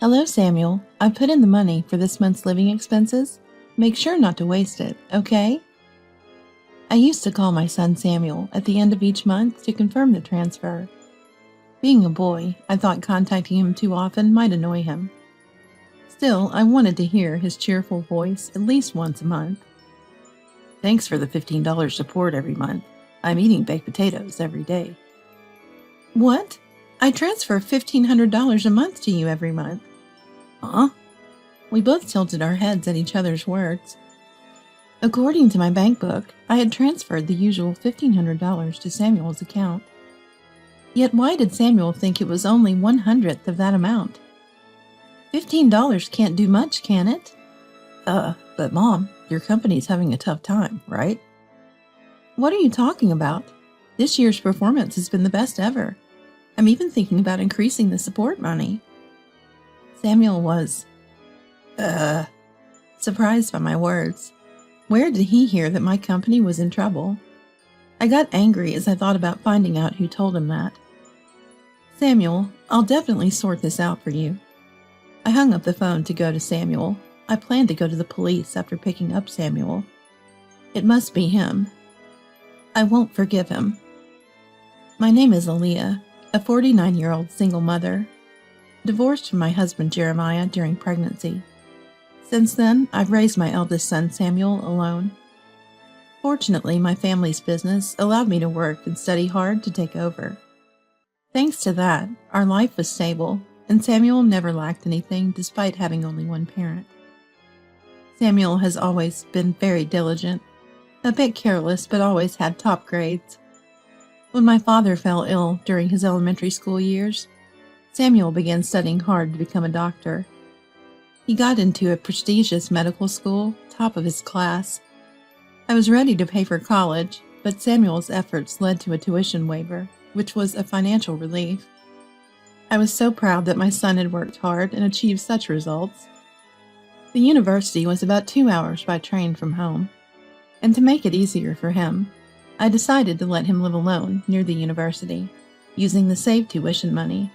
Hello, Samuel. I put in the money for this month's living expenses. Make sure not to waste it, okay? I used to call my son Samuel at the end of each month to confirm the transfer. Being a boy, I thought contacting him too often might annoy him. Still, I wanted to hear his cheerful voice at least once a month. Thanks for the $15 support every month. I'm eating baked potatoes every day. What? I transfer $1,500 a month to you every month. Huh? We both tilted our heads at each other's words. According to my bank book, I had transferred the usual $1,500 to Samuel's account. Yet why did Samuel think it was only 1/100th of that amount? $15 can't do much, can it? But Mom, your company's having a tough time, right? What are you talking about? This year's performance has been the best ever. I'm even thinking about increasing the support money. Samuel was, surprised by my words. Where did he hear that my company was in trouble? I got angry as I thought about finding out who told him that. Samuel, I'll definitely sort this out for you. I hung up the phone to go to Samuel. I planned to go to the police after picking up Samuel. It must be him. I won't forgive him. My name is Aaliyah, a 49-year-old single mother, divorced from my husband Jeremiah during pregnancy. Since then, I've raised my eldest son Samuel alone. Fortunately, my family's business allowed me to work and study hard to take over. Thanks to that, our life was stable, and Samuel never lacked anything despite having only one parent. Samuel has always been very diligent, a bit careless, but always had top grades. When my father fell ill during his elementary school years, Samuel began studying hard to become a doctor. He got into a prestigious medical school, top of his class. I was ready to pay for college, but Samuel's efforts led to a tuition waiver, which was a financial relief. I was so proud that my son had worked hard and achieved such results. The university was about 2 hours by train from home, and to make it easier for him, I decided to let him live alone near the university, using the saved tuition money.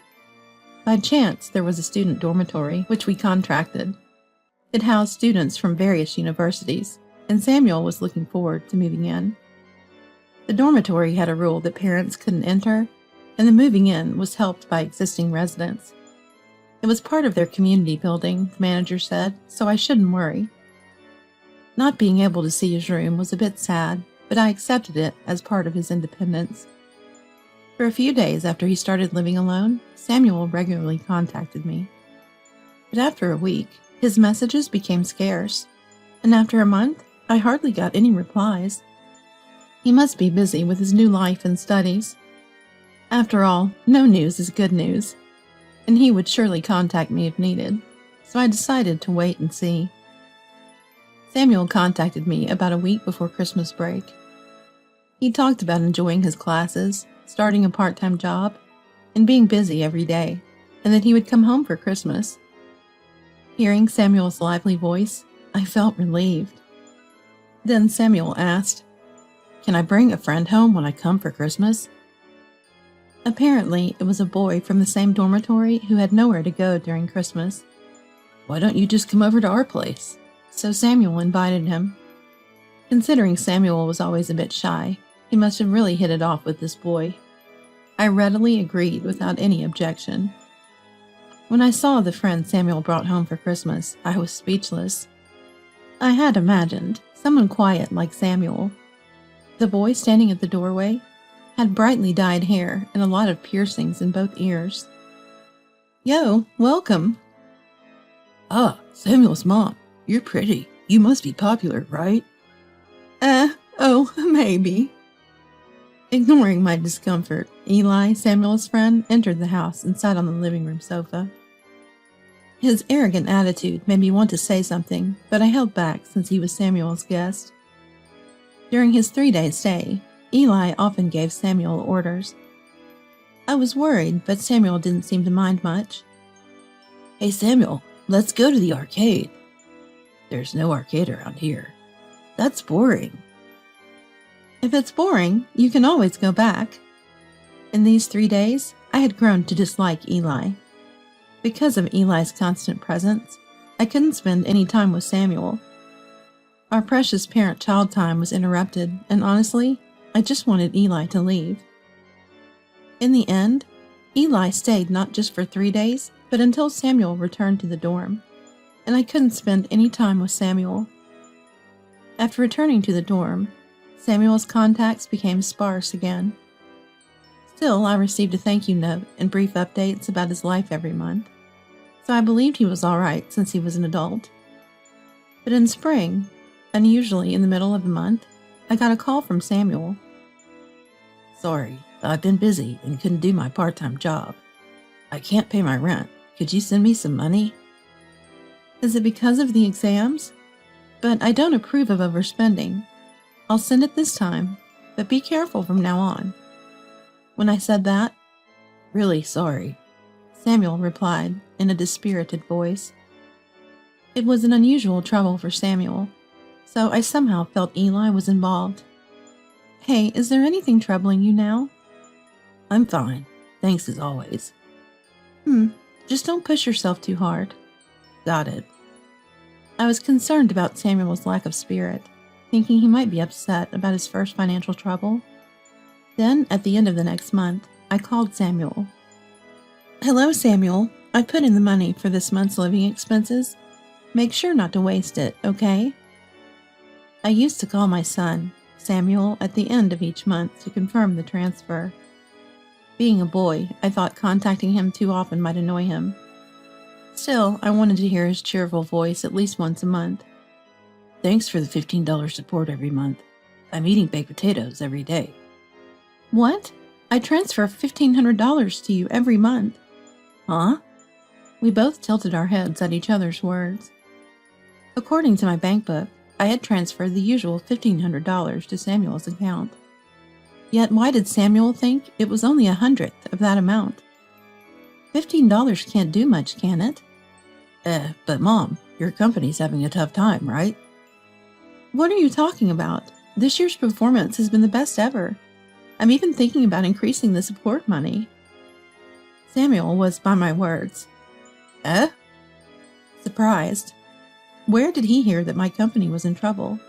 By chance, there was a student dormitory, which we contracted. It housed students from various universities, and Samuel was looking forward to moving in. The dormitory had a rule that parents couldn't enter, and the moving in was helped by existing residents. It was part of their community building, the manager said, so I shouldn't worry. Not being able to see his room was a bit sad, but I accepted it as part of his independence. For a few days after he started living alone, Samuel regularly contacted me. But after a week, his messages became scarce, and after a month, I hardly got any replies. He must be busy with his new life and studies. After all, no news is good news, and he would surely contact me if needed, so I decided to wait and see. Samuel contacted me about a week before Christmas break. He talked about enjoying his classes, starting a part-time job, and being busy every day, and that he would come home for Christmas. Hearing Samuel's lively voice, I felt relieved. Then Samuel asked, "Can I bring a friend home when I come for Christmas?" Apparently, it was a boy from the same dormitory who had nowhere to go during Christmas. "Why don't you just come over to our place?" So Samuel invited him. Considering Samuel was always a bit shy, he must have really hit it off with this boy. I readily agreed without any objection. When I saw the friend Samuel brought home for Christmas, I was speechless. I had imagined someone quiet like Samuel. The boy standing at the doorway had brightly dyed hair and a lot of piercings in both ears. "Yo, welcome." "Ah, Samuel's mom. You're pretty. You must be popular, right?" Oh, maybe." Ignoring my discomfort, Eli, Samuel's friend, entered the house and sat on the living room sofa. His arrogant attitude made me want to say something, but I held back since he was Samuel's guest. During his 3-day stay, Eli often gave Samuel orders. I was worried, but Samuel didn't seem to mind much. "Hey Samuel, let's go to the arcade." "There's no arcade around here." "That's boring." "If it's boring, you can always go back." In these 3 days, I had grown to dislike Eli. Because of Eli's constant presence, I couldn't spend any time with Samuel. Our precious parent-child time was interrupted, and honestly, I just wanted Eli to leave. In the end, Eli stayed not just for 3 days, but until Samuel returned to the dorm, and I couldn't spend any time with Samuel. After returning to the dorm, Samuel's contacts became sparse again. Still, I received a thank you note and brief updates about his life every month, so I believed he was all right since he was an adult. But in spring, unusually in the middle of the month, I got a call from Samuel. Sorry, I've been busy and couldn't do my part-time job. I can't pay my rent. Could you send me some money? Is it because of the exams? But I don't approve of overspending. I'll send it this time, but be careful from now on. When I said that, Really sorry, Samuel replied in a dispirited voice. It was an unusual trouble for Samuel, so I somehow felt Eli was involved. Hey, is there anything troubling you now? I'm fine. Thanks as always. Just don't push yourself too hard. Got it. I was concerned about Samuel's lack of spirit, thinking he might be upset about his first financial trouble. Then, at the end of the next month, I called Samuel. Hello, Samuel. I put in the money for this month's living expenses. Make sure not to waste it, okay? I used to call my son, Samuel, at the end of each month to confirm the transfer. Being a boy, I thought contacting him too often might annoy him. Still, I wanted to hear his cheerful voice at least once a month. Thanks for the $15 support every month. I'm eating baked potatoes every day. What? I transfer $1,500 to you every month. Huh? We both tilted our heads at each other's words. According to my bank book, I had transferred the usual $1,500 to Samuel's account. Yet why did Samuel think it was only 1/100th of that amount? $15 can't do much, can it? But Mom, your company's having a tough time, right? What are you talking about? This year's performance has been the best ever. I'm even thinking about increasing the support money. Samuel was by my words. Surprised. Where did he hear that my company was in trouble?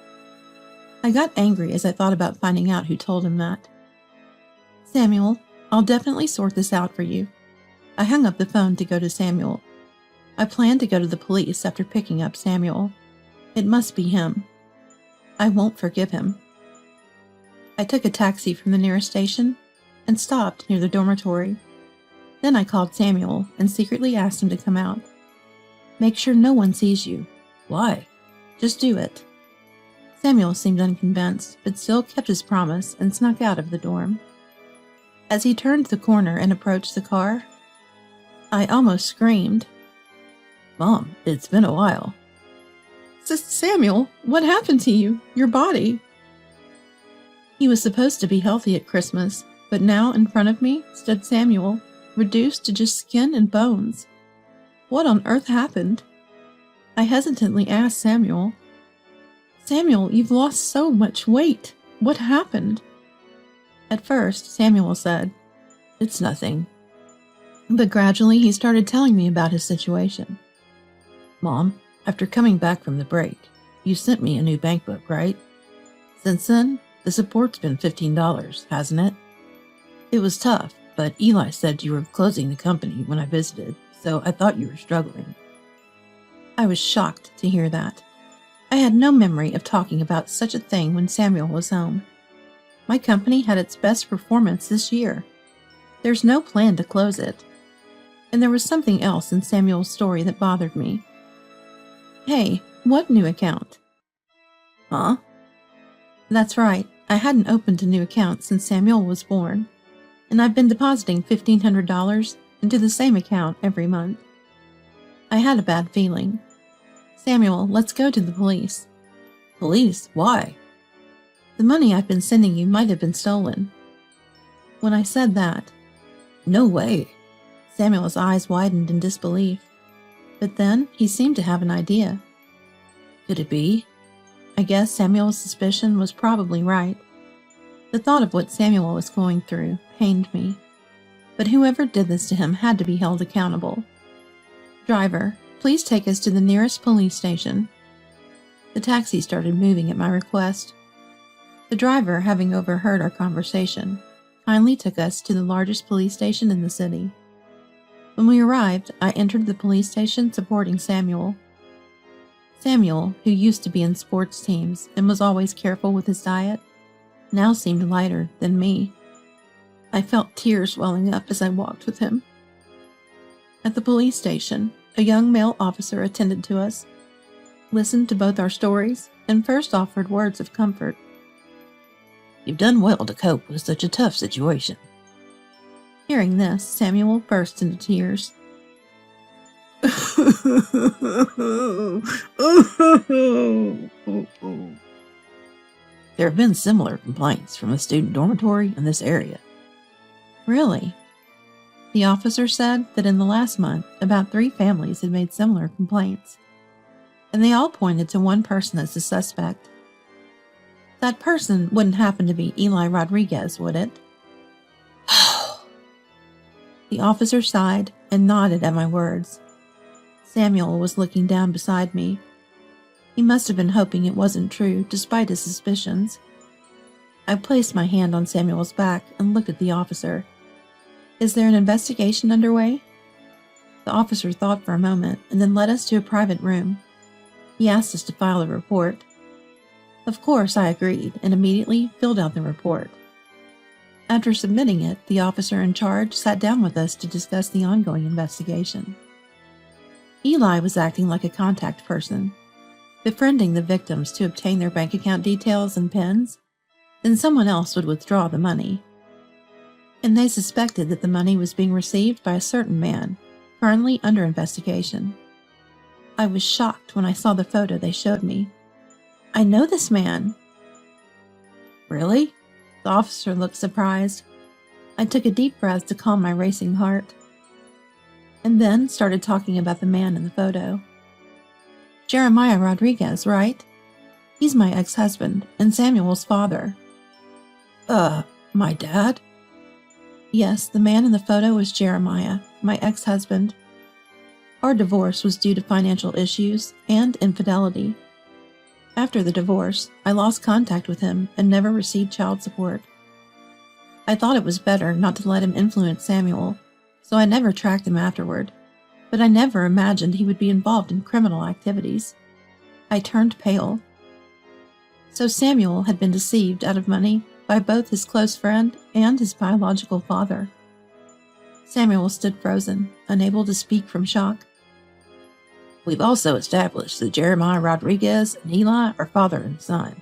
I got angry as I thought about finding out who told him that. Samuel, I'll definitely sort this out for you. I hung up the phone to go to Samuel. I planned to go to the police after picking up Samuel. It must be him. I won't forgive him. I took a taxi from the nearest station and stopped near the dormitory. Then I called Samuel and secretly asked him to come out. Make sure no one sees you. Why? Just do it. Samuel seemed unconvinced, but still kept his promise and snuck out of the dorm. As he turned the corner and approached the car, I almost screamed. Mom, it's been a while. Samuel, what happened to you? Your body? He was supposed to be healthy at Christmas, but now in front of me stood Samuel, reduced to just skin and bones. What on earth happened? I hesitantly asked Samuel. Samuel, you've lost so much weight. What happened? At first, Samuel said, It's nothing. But gradually he started telling me about his situation. Mom, after coming back from the break, you sent me a new bank book, right? Since then, the support's been $15, hasn't it? It was tough, but Eli said you were closing the company when I visited, so I thought you were struggling. I was shocked to hear that. I had no memory of talking about such a thing when Samuel was home. My company had its best performance this year. There's no plan to close it. And there was something else in Samuel's story that bothered me. Hey, what new account? Huh? That's right. I hadn't opened a new account since Samuel was born, and I've been depositing $1,500 into the same account every month. I had a bad feeling. Samuel, let's go to the police. Police? Why? The money I've been sending you might have been stolen. When I said that, No way. Samuel's eyes widened in disbelief. But then he seemed to have an idea. Could it be? I guess Samuel's suspicion was probably right. The thought of what Samuel was going through pained me. But whoever did this to him had to be held accountable. Driver, please take us to the nearest police station. The taxi started moving at my request. The driver, having overheard our conversation, kindly took us to the largest police station in the city. When we arrived, I entered the police station supporting Samuel. Samuel, who used to be in sports teams and was always careful with his diet, now seemed lighter than me. I felt tears welling up as I walked with him. At the police station, a young male officer attended to us, listened to both our stories, and first offered words of comfort. You've done well to cope with such a tough situation. Hearing this, Samuel burst into tears. There have been similar complaints from a student dormitory in this area. Really? The officer said that in the last month, about 3 families had made similar complaints, and they all pointed to one person as the suspect. That person wouldn't happen to be Eli Rodriguez, would it? The officer sighed and nodded at my words. Samuel was looking down beside me. He must have been hoping it wasn't true, despite his suspicions. I placed my hand on Samuel's back and looked at the officer. Is there an investigation underway? The officer thought for a moment and then led us to a private room. He asked us to file a report. Of course, I agreed and immediately filled out the report. After submitting it, the officer in charge sat down with us to discuss the ongoing investigation. Eli was acting like a contact person, befriending the victims to obtain their bank account details and PINs. Then someone else would withdraw the money. And they suspected that the money was being received by a certain man, currently under investigation. I was shocked when I saw the photo they showed me. I know this man. Really? The officer looked surprised. I took a deep breath to calm my racing heart, and then started talking about the man in the photo. Jeremiah Rodriguez, right? He's my ex-husband and Samuel's father. My dad? Yes, the man in the photo was Jeremiah, my ex-husband. Our divorce was due to financial issues and infidelity. After the divorce, I lost contact with him and never received child support. I thought it was better not to let him influence Samuel, so I never tracked him afterward, but I never imagined he would be involved in criminal activities. I turned pale. So Samuel had been deceived out of money by both his close friend and his biological father. Samuel stood frozen, unable to speak from shock. We've also established that Jeremiah Rodriguez and Eli are father and son.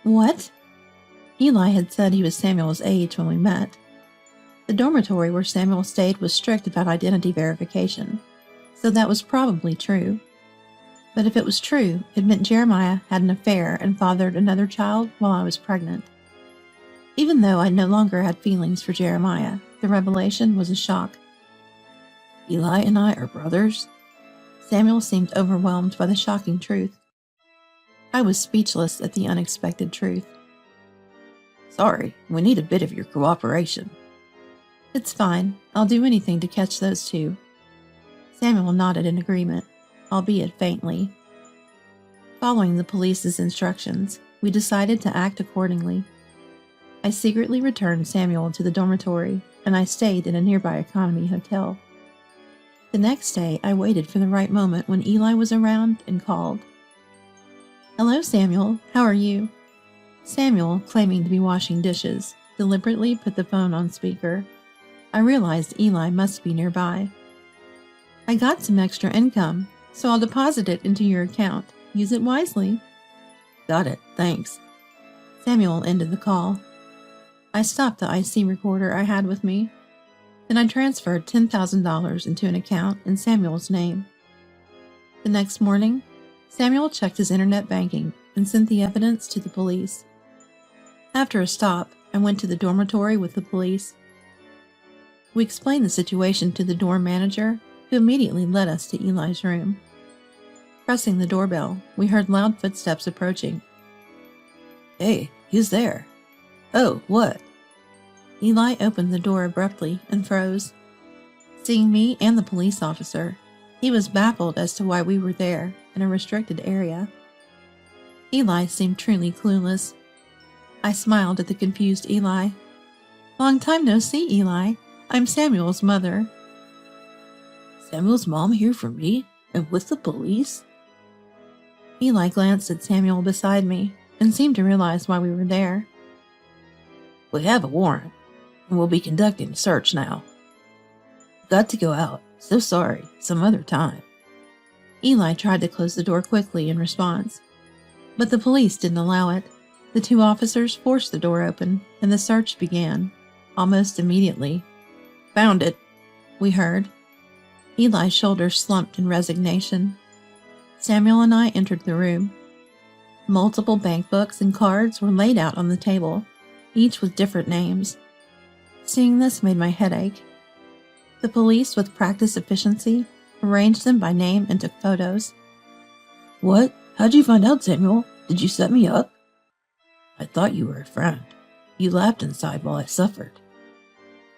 What? Eli had said he was Samuel's age when we met. The dormitory where Samuel stayed was strict about identity verification, so that was probably true. But if it was true, it meant Jeremiah had an affair and fathered another child while I was pregnant. Even though I no longer had feelings for Jeremiah, the revelation was a shock. Eli and I are brothers? Samuel seemed overwhelmed by the shocking truth. I was speechless at the unexpected truth. Sorry, we need a bit of your cooperation. It's fine. I'll do anything to catch those two. Samuel nodded in agreement, albeit faintly. Following the police's instructions, we decided to act accordingly. I secretly returned Samuel to the dormitory, and I stayed in a nearby economy hotel. The next day, I waited for the right moment when Eli was around and called. Hello, Samuel. How are you? Samuel, claiming to be washing dishes, deliberately put the phone on speaker. I realized Eli must be nearby. I got some extra income, so I'll deposit it into your account. Use it wisely. Got it, thanks. Samuel ended the call. I stopped the IC recorder I had with me. Then I transferred $10,000 into an account in Samuel's name. The next morning, Samuel checked his internet banking and sent the evidence to the police. After a stop, I went to the dormitory with the police. We explained the situation to the dorm manager, who immediately led us to Eli's room. Pressing the doorbell, we heard loud footsteps approaching. Hey, who's there? Oh, what? Eli opened the door abruptly and froze. Seeing me and the police officer, He was baffled as to why we were there in a restricted area. Eli seemed truly clueless. I smiled at the confused Eli. Long time no see, Eli. I'm Samuel's mother. Samuel's mom here for me? And with the police? Eli glanced at Samuel beside me and seemed to realize why we were there. We have a warrant, and we'll be conducting a search now. Got to go out. So sorry. Some other time. Eli tried to close the door quickly in response, but the police didn't allow it. The two officers forced the door open, and the search began, almost immediately. Found it, we heard. Eli's shoulders slumped in resignation. Samuel and I entered the room. Multiple bank books and cards were laid out on the table, each with different names. Seeing this made my head ache. The police, with practiced efficiency, arranged them by name and took photos. What? How'd you find out, Samuel? Did you set me up? I thought you were a friend. You laughed inside while I suffered.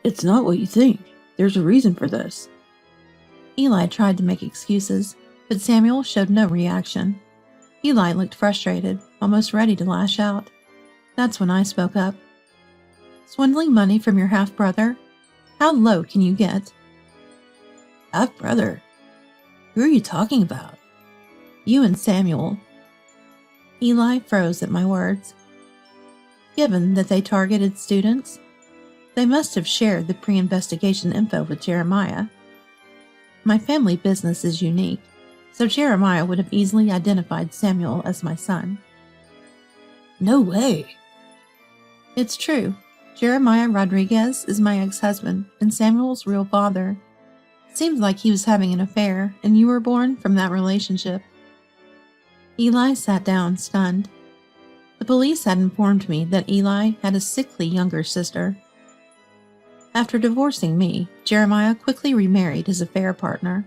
It's not what you think. There's a reason for this. Eli tried to make excuses, but Samuel showed no reaction. Eli looked frustrated, almost ready to lash out. That's when I spoke up. Swindling money from your half-brother? How low can you get? Half-brother? Who are you talking about? You and Samuel. Eli froze at my words. Given that they targeted students, they must have shared the pre-investigation info with Jeremiah. My family business is unique, so Jeremiah would have easily identified Samuel as my son. No way. It's true. Jeremiah Rodriguez is my ex-husband and Samuel's real father. Seems like he was having an affair, and you were born from that relationship. Eli sat down, stunned. The police had informed me that Eli had a sickly younger sister. After divorcing me, Jeremiah quickly remarried his affair partner,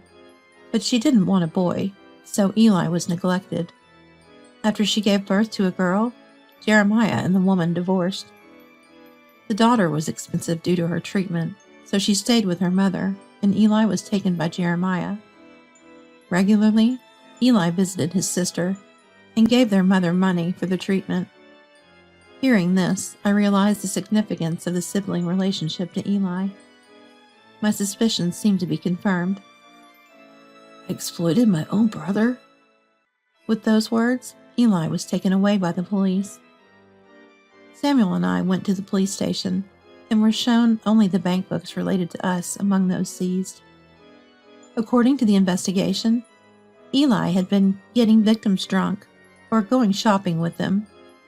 but she didn't want a boy, so Eli was neglected. After she gave birth to a girl, Jeremiah and the woman divorced. The daughter was expensive due to her treatment, so she stayed with her mother, and Eli was taken by Jeremiah. Regularly, Eli visited his sister and gave their mother money for the treatment. Hearing this, I realized the significance of the sibling relationship to Eli. My suspicions seemed to be confirmed. I exploited my own brother? With those words, Eli was taken away by the police. Samuel and I went to the police station and were shown only the bank books related to us among those seized. According to the investigation, Eli had been getting victims drunk or going shopping with them,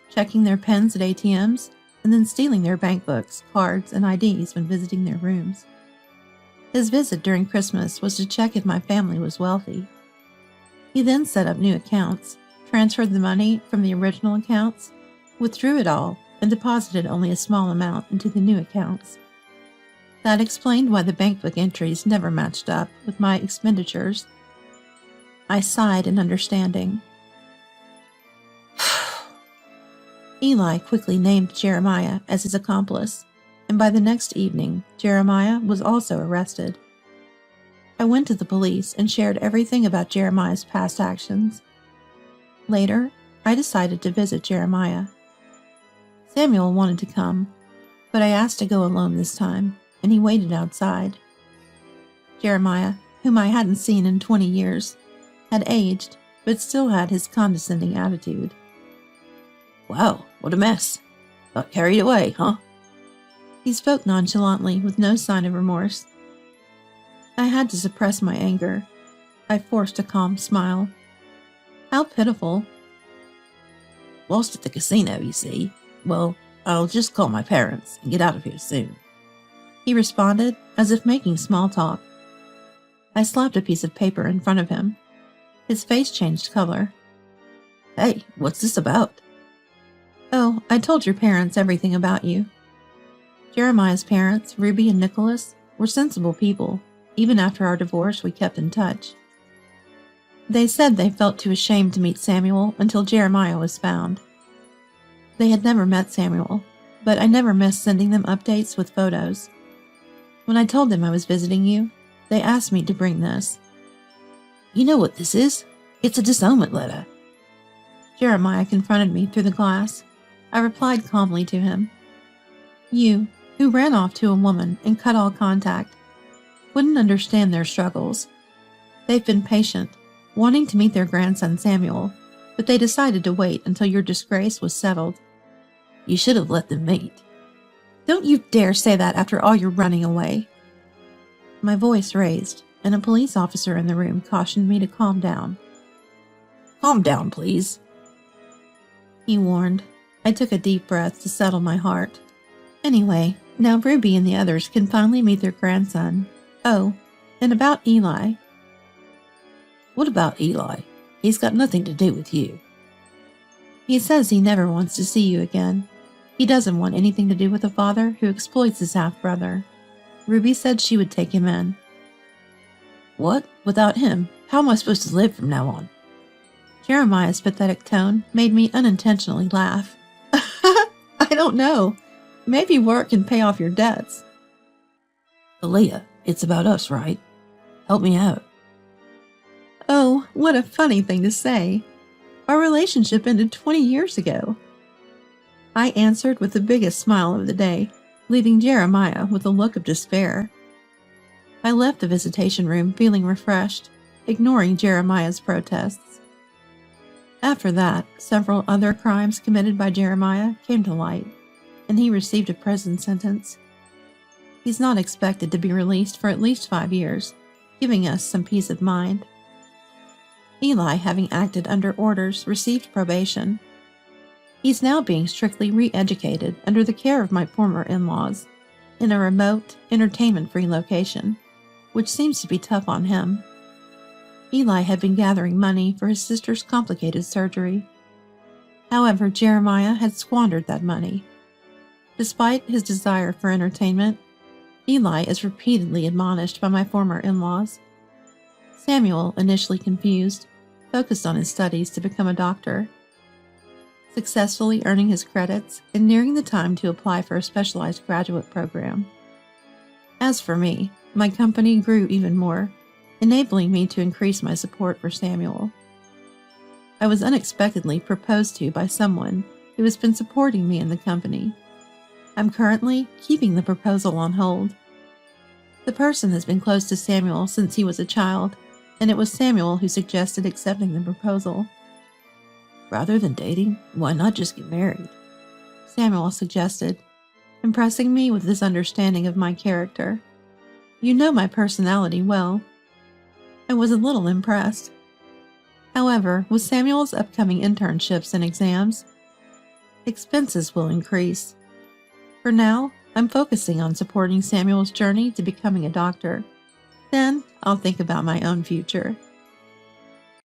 checking their pens at ATMs, and then stealing their bank books, cards, and IDs when visiting their rooms. His visit during Christmas was to check if my family was wealthy. He then set up new accounts, transferred the money from the original accounts, withdrew it all, and deposited only a small amount into the new accounts. That explained why the bank book entries never matched up with my expenditures. I sighed in understanding. Eli quickly named Jeremiah as his accomplice, and by the next evening, Jeremiah was also arrested. I went to the police and shared everything about Jeremiah's past actions. Later, I decided to visit Jeremiah. Samuel wanted to come, but I asked to go alone this time, and he waited outside. Jeremiah, whom I hadn't seen in 20 years, had aged, but still had his condescending attitude. Wow, what a mess. Got carried away, huh? He spoke nonchalantly with no sign of remorse. I had to suppress my anger. I forced a calm smile. How pitiful. Lost at the casino, you see. Well, I'll just call my parents and get out of here soon. He responded as if making small talk. I slapped a piece of paper in front of him. His face changed color. Hey, what's this about? Oh, I told your parents everything about you. Jeremiah's parents, Ruby and Nicholas, were sensible people. Even after our divorce, we kept in touch. They said they felt too ashamed to meet Samuel until Jeremiah was found. They had never met Samuel, but I never missed sending them updates with photos. When I told them I was visiting you, they asked me to bring this. You know what this is? It's a disownment letter. Jeremiah confronted me through the glass. I replied calmly to him. You, who ran off to a woman and cut all contact, wouldn't understand their struggles. They've been patient, wanting to meet their grandson Samuel, but they decided to wait until your disgrace was settled. You should have let them meet. Don't you dare say that after all your running away. My voice raised, and a police officer in the room cautioned me to calm down. Calm down, please, he warned. I took a deep breath to settle my heart. Anyway, now Ruby and the others can finally meet their grandson. Oh, and about Eli. What about Eli? He's got nothing to do with you. He says he never wants to see you again. He doesn't want anything to do with a father who exploits his half-brother. Ruby said she would take him in. What? Without him, how am I supposed to live from now on? Jeremiah's pathetic tone made me unintentionally laugh. I don't know. Maybe work can pay off your debts. Aaliyah, it's about us, right? Help me out. Oh, what a funny thing to say. Our relationship ended 20 years ago. I answered with the biggest smile of the day, leaving Jeremiah with a look of despair. I left the visitation room feeling refreshed, ignoring Jeremiah's protests. After that, several other crimes committed by Jeremiah came to light, and he received a prison sentence. He's not expected to be released for at least 5 years, giving us some peace of mind. Eli, having acted under orders, received probation. He's now being strictly re-educated under the care of my former in-laws, in a remote, entertainment-free location, which seems to be tough on him. Eli had been gathering money for his sister's complicated surgery. However, Jeremiah had squandered that money. Despite his desire for entertainment, Eli is repeatedly admonished by my former in-laws. Samuel, initially confused, focused on his studies to become a doctor, successfully earning his credits and nearing the time to apply for a specialized graduate program. As for me, my company grew even more, enabling me to increase my support for Samuel. I was unexpectedly proposed to by someone who has been supporting me in the company. I'm currently keeping the proposal on hold. The person has been close to Samuel since he was a child, and it was Samuel who suggested accepting the proposal. Rather than dating, why not just get married? Samuel suggested, impressing me with his understanding of my character. You know my personality well. I was a little impressed. However, with Samuel's upcoming internships and exams, expenses will increase. For now, I'm focusing on supporting Samuel's journey to becoming a doctor. Then, I'll think about my own future.